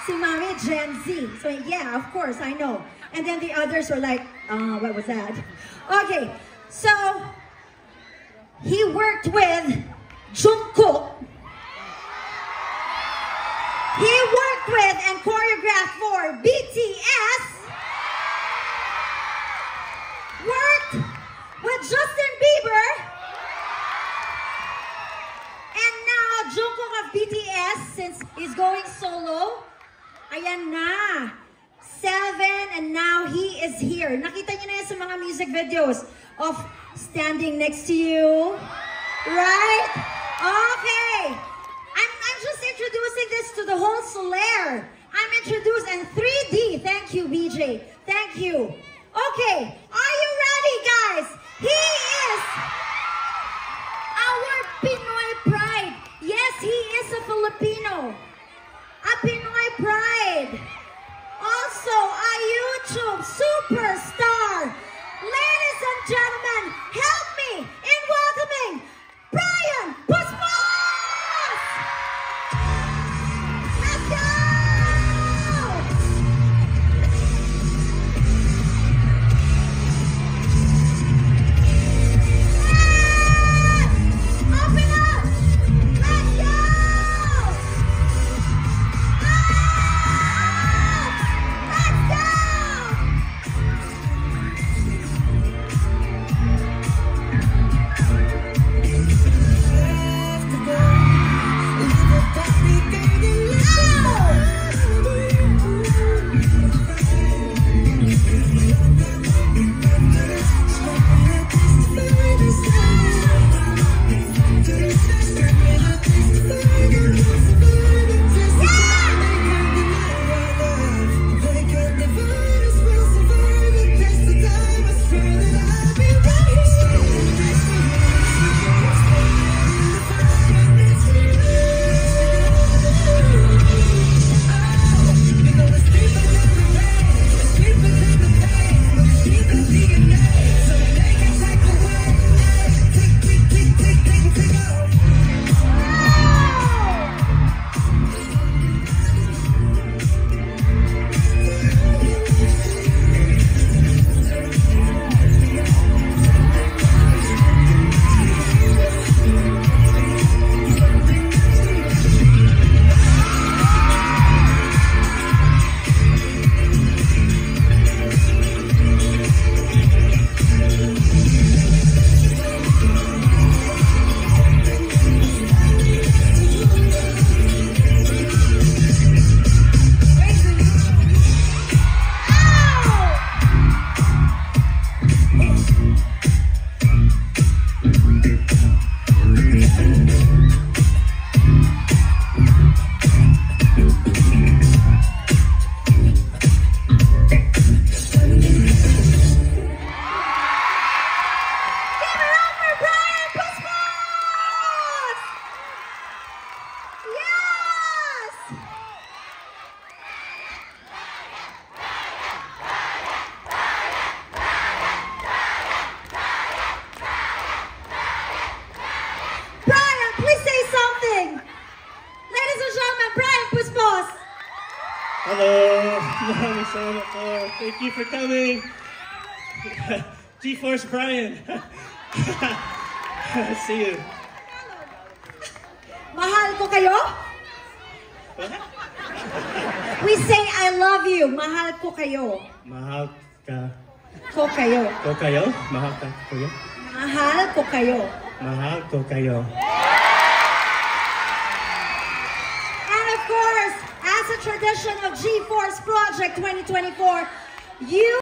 Si Mami, Gen Z. So yeah, of course, I know. And then the others were like, what was that? Okay, so he worked with Jungkook. He worked with and choreographed for BTS. Worked with Justin Bieber. And now, Jungkook of BTS, since he's going solo, ayan na. 7, and now he is here. Nakita niyo na yan sa mga music videos of Standing Next to You. Right? Okay. I'm just introducing this to the whole Solaire. I'm introducing 3D. Thank you, BJ. Thank you. Okay. Are you ready, guys? He is our Pinoy pride. Yes, he is a Filipino. A Pinoy pride. Also, a YouTube superstar. Ladies and gentlemen, help me in welcoming Brian Puspos! Let's go! Open up! Let's go! Hello, thank you for coming. G-Force Brian. See you. Mahal ko kayo? We say I love you. Mahal ko kayo. Mahal ka. Ko kayo. Ko kayo? Mahal ka kayo? Mahal ko kayo. Mahal ko kayo. And of course, as a tradition of G-Force Project 2024, you